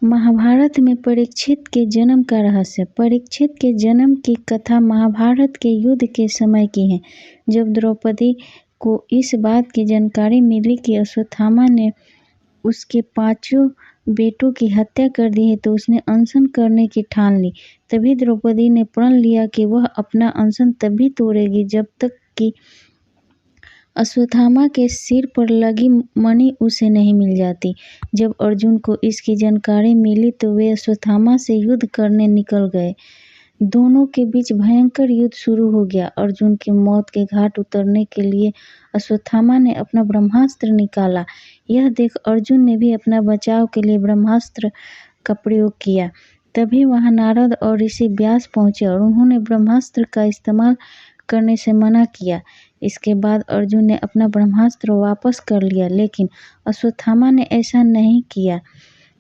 महाभारत में परीक्षित के जन्म का रहस्य। परीक्षित के जन्म की कथा महाभारत के युद्ध के समय की है। जब द्रौपदी को इस बात की जानकारी मिली कि अश्वत्थामा ने उसके 5 बेटों की हत्या कर दी है तो उसने अनशन करने की ठान ली। तभी द्रौपदी ने प्रण लिया कि वह अपना अनशन तभी तोड़ेगी जब तक कि अश्वत्थामा के सिर पर लगी मणि उसे नहीं मिल जाती। जब अर्जुन को इसकी जानकारी मिली तो वे अश्वत्थामा से युद्ध करने निकल गए। दोनों के बीच भयंकर युद्ध शुरू हो गया। अर्जुन की मौत के घाट उतरने के लिए अश्वत्थामा ने अपना ब्रह्मास्त्र निकाला। यह देख अर्जुन ने भी अपना बचाव के लिए ब्रह्मास्त्र का प्रयोग किया। तभी वहां नारद और ऋषि व्यास पहुंचे और उन्होंने ब्रह्मास्त्र का इस्तेमाल करने से मना किया। इसके बाद अर्जुन ने अपना ब्रह्मास्त्र वापस कर लिया, लेकिन अश्वत्थामा ने ऐसा नहीं किया।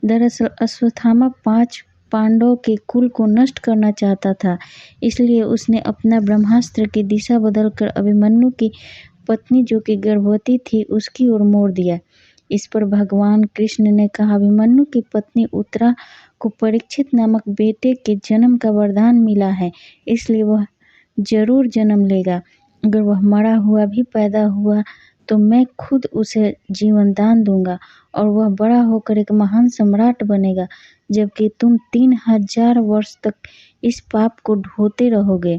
दरअसल अश्वत्थामा 5 पांडवों के कुल को नष्ट करना चाहता था, इसलिए उसने अपना ब्रह्मास्त्र की दिशा बदलकर अभिमन्यु की पत्नी जो कि गर्भवती थी उसकी ओर मोड़ दिया। इस पर भगवान कृष्ण ने कहा, अभिमन्यु की पत्नी उत्तरा को परीक्षित नामक बेटे के जन्म का वरदान मिला है, इसलिए वह जरूर जन्म लेगा। अगर वह मरा हुआ भी पैदा हुआ तो मैं खुद उसे जीवन दान दूंगा और वह बड़ा होकर एक महान सम्राट बनेगा, जबकि तुम 3000 वर्ष तक इस पाप को ढोते रहोगे।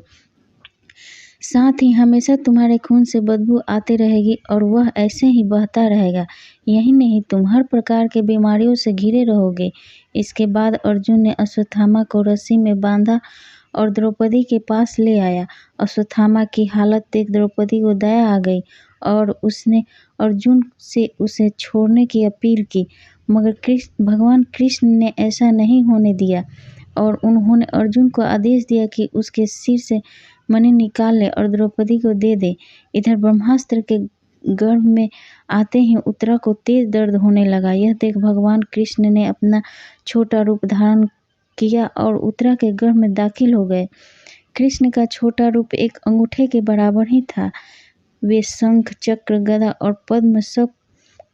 साथ ही हमेशा तुम्हारे खून से बदबू आती रहेगी और वह ऐसे ही बहता रहेगा। यही नहीं, तुम हर प्रकार के बीमारियों से घिरे रहोगे। इसके बाद अर्जुन ने अश्वत्थामा को रस्सी में बांधा और द्रौपदी के पास ले आया। अश्वत्थामा की हालत देख द्रौपदी को दया आ गई और उसने अर्जुन से उसे छोड़ने की अपील की, मगर भगवान कृष्ण ने ऐसा नहीं होने दिया और उन्होंने अर्जुन को आदेश दिया कि उसके सिर से मणि निकाल ले और द्रौपदी को दे दे। इधर ब्रह्मास्त्र के गर्भ में आते ही उत्तरा को तेज दर्द होने लगा। यह देख भगवान कृष्ण ने अपना छोटा रूप धारण किया और उत्तरा के गर्भ में दाखिल हो गए। कृष्ण का छोटा रूप एक अंगूठे के बराबर ही था। वे शंख, चक्र, गदा और पद्म सब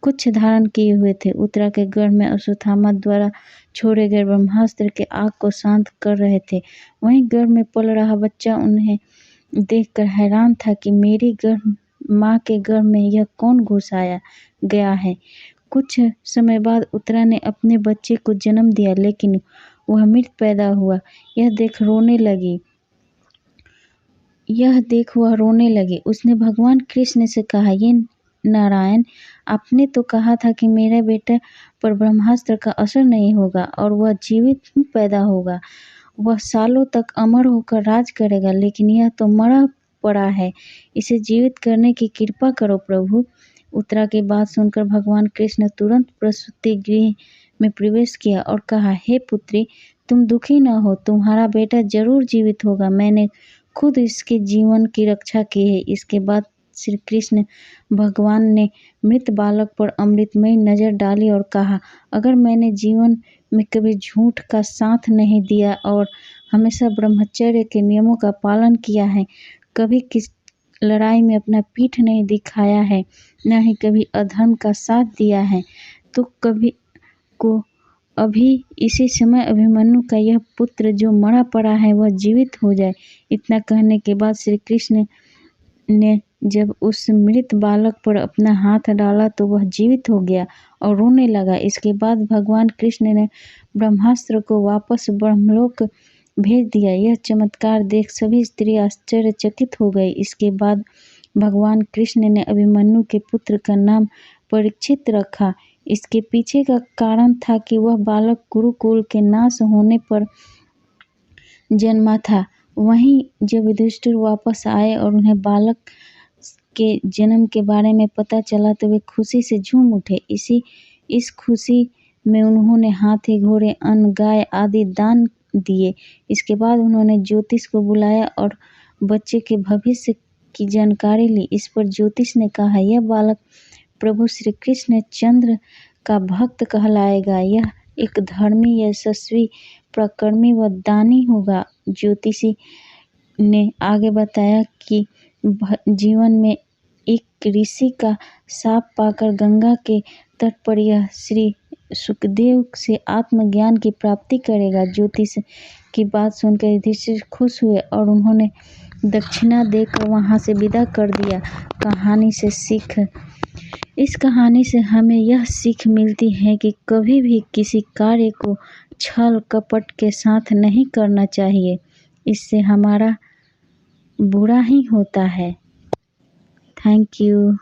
कुछ धारण किए हुए थे। उत्तरा के गर्भ में अश्वत्थामा द्वारा छोड़े गए ब्रह्मास्त्र के आग को शांत कर रहे थे। वहीं गर्भ में पल रहा बच्चा उन्हें देखकर हैरान था कि मेरी माँ के गर्भ में यह कौन घुस आया गया है। कुछ समय बाद उत्तरा ने अपने बच्चे को जन्म दिया, लेकिन वह मृत पैदा हुआ। यह देख वह रोने लगी। उसने भगवान कृष्ण से कहा, ये नारायण, आपने तो कहा था कि मेरा बेटा पर ब्रह्मास्त्र का असर नहीं होगा और वह जीवित पैदा होगा। वह सालों तक अमर होकर राज करेगा, लेकिन यह तो मरा पड़ा है। इसे जीवित करने की कृपा करो प्रभु। उत्तरा की बात सुनकर भगवान कृष्ण तुरंत प्रसूति गृह में प्रवेश किया और कहा, हे पुत्री, तुम दुखी न हो, तुम्हारा बेटा जरूर जीवित होगा। मैंने खुद इसके जीवन की रक्षा की है। इसके बाद श्री कृष्ण भगवान ने मृत बालक पर अमृतमयी नजर डाली और कहा, अगर मैंने जीवन में कभी झूठ का साथ नहीं दिया और हमेशा ब्रह्मचर्य के नियमों का पालन किया है, कभी किस लड़ाई में अपना पीठ नहीं दिखाया है, न ही कभी अधर्म का साथ दिया है, तो अभी इसी समय अभिमन्यु का यह पुत्र जो मरा पड़ा है वह जीवित हो जाए। इतना कहने के बाद श्री कृष्ण ने जब उस मृत बालक पर अपना हाथ डाला तो वह जीवित हो गया और रोने लगा। इसके बाद भगवान कृष्ण ने ब्रह्मास्त्र को वापस ब्रह्मलोक भेज दिया। यह चमत्कार देख सभी स्त्री आश्चर्यचकित हो गई। इसके बाद भगवान कृष्ण ने अभिमन्यु के पुत्र का नाम परीक्षित रखा। इसके पीछे का कारण था कि वह बालक कुरुकुल के नाश होने पर जन्मा था। वहीं जब युधिष्ठिर वापस आए और उन्हें बालक के जन्म के बारे में पता चला तो वे खुशी से झूम उठे। इस खुशी में उन्होंने हाथी, घोड़े, अन्न, गाय आदि दान दिए। इसके बाद उन्होंने ज्योतिष को बुलाया और बच्चे के भविष्य की जानकारी ली। इस पर ज्योतिष ने कहा, यह बालक प्रभु श्री कृष्ण चंद्र का भक्त कहलाएगा। यह एक धर्मी, यशस्वी, प्रकर्मी व दानी होगा। ज्योतिषी ने आगे बताया कि जीवन में एक ऋषि का शाप पाकर गंगा के तट पर यह श्री सुखदेव से आत्मज्ञान की प्राप्ति करेगा। ज्योतिष की बात सुनकर युधिष्ठिर खुश हुए और उन्होंने दक्षिणा देकर वहां से विदा कर दिया। इस कहानी से हमें यह सीख मिलती है कि कभी भी किसी कार्य को छल कपट के साथ नहीं करना चाहिए, इससे हमारा बुरा ही होता है। Thank you.